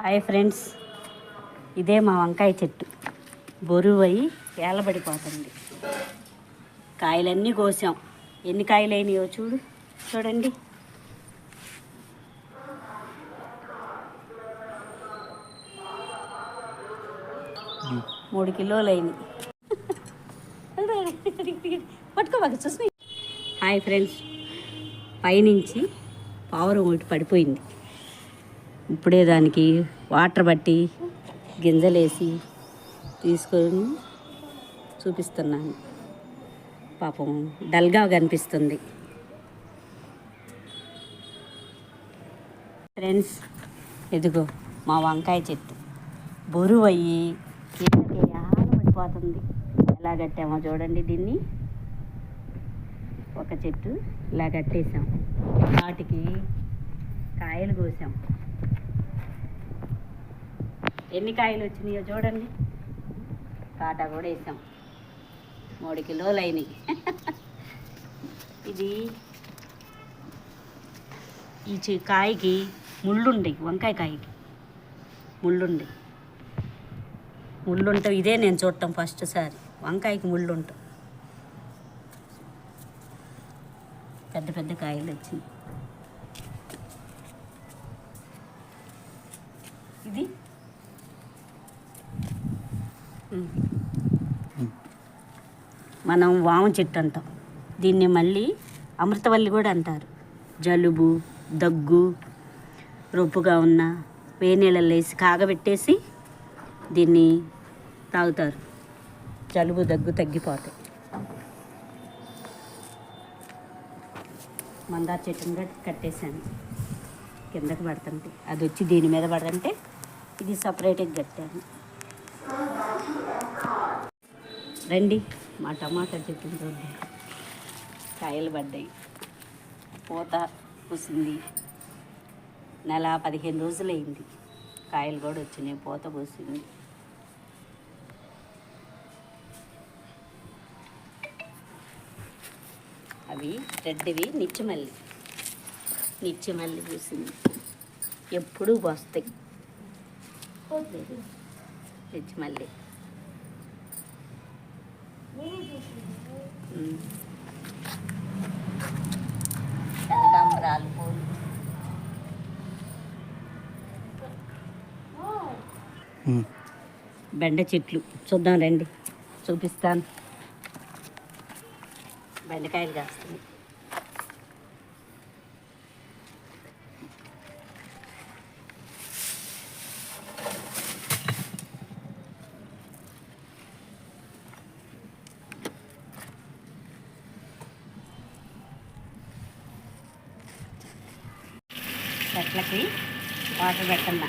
Hi friends, ఇదే మా వంకాయ చెట్టు. బరువై ఏలబడిపోతుంది. కాయలన్నీ కోసాం. ఎన్ని కాయలు అయినాయో చూడండి. మూడు కిలోలు అయినాయి. పట్టుకోబాక చూసి. హాయ్ ఫ్రెండ్స్, పైనుంచి పావురం ఒకటి పడిపోయింది. ఇప్పుడే దానికి వాటర్ బట్టి గింజలేసి తీసుకొని చూపిస్తున్నాను. పాపం డల్గా కనిపిస్తుంది. ఫ్రెండ్స్, ఇదిగో మా వంకాయ చెట్టు బరువు అయ్యి కిందకి పడిపోతుంది. ఎలా కట్టామో చూడండి. దీన్ని ఒక చెట్టు ఇలా కట్టేసాం. వాటికి కాయలు కోసాం. ఎన్ని కాయలు వచ్చినాయో చూడండి. కాటా కూడా వేసాం. 3 కిలోలు అయినాయి. ఇది ఈ కాయకి ముళ్ళుండే, వంకాయ కాయకి ముళ్ళుంటాం. ఇదే నేను చూడటం ఫస్ట్ సారి. వంకాయకి ముళ్ళుంటాం. పెద్ద పెద్ద కాయలు వచ్చినాయి. ఇది మనం వామ చెట్టు అంటాం. దీన్ని మళ్ళీ అమృతవల్లి కూడా అంటారు. జలుబు, దగ్గు, రొప్పుగా ఉన్న వేడి నీళ్ళల్లో వేసి కాగబెట్టేసి దీన్ని తాగుతారు. జలుబు, దగ్గు తగ్గిపోతాయి. మందార చెట్టుగా కట్టేశాను. కిందకి పడుతుంటే అది వచ్చి దీని మీద పడుతుంటే ఇది సపరేట్గా కట్టాను. రండి, మా టమాటా చెట్టు చూద్దాం. కాయలు పడ్డాయి, పూత పూసింది. 15 రోజులు అయింది. కాయలు కూడా వచ్చినాయి, పూత పూసింది. అవి రెడ్డివి నిత్యమల్లి పూసింది. ఎప్పుడూ వస్తాయి నిత్యమల్లి. కనకాంబరాలు పూలు. బెండ చెట్లు చూద్దాం రండి, చూపిస్తాను. బెండకాయలు కాస్తున్నాయి. చెట్లకి వాటర్ పెట్టన్నా.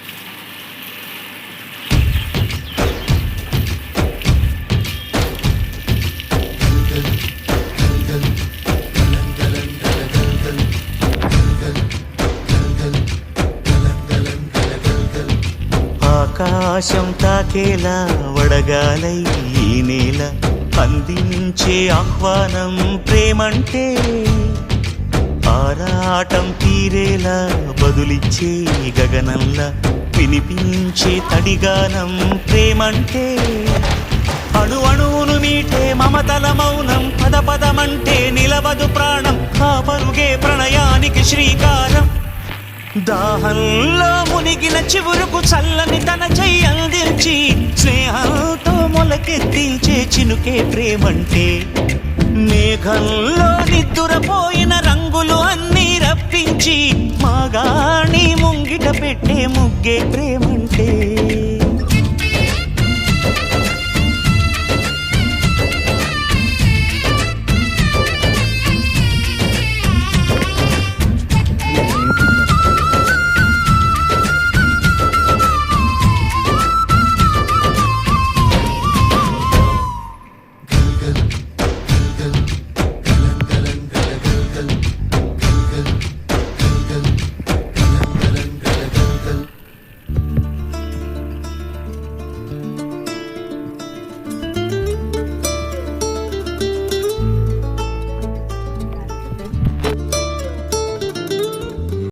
ఆకాశం తాకేలా వడగాలై ఈ నేల అందించే ఆహ్వానం ప్రేమంటే. ఆరాటం తీరేలా బదులిచ్చే గగనంలా వినిపించే తడిగానం ప్రేమంటే. అణు అణువును మీటే మమతల మౌనం, పదపదమంటే నిలవదు ప్రాణం. ఆ పరుగే ప్రణయానికి శ్రీకారం. దాహంలో మునిగిన చివురుకు చల్లని తన చెయ్యి అందించి స్నేహంతో మొలకెత్తించే చినుకే ప్రేమంటే. మేఘంలో నిద్దురపోయిన రంగులు అన్నీ రప్పించి మాగాణి ముంగిట పెట్టే ముగ్గే ప్రేమంటే.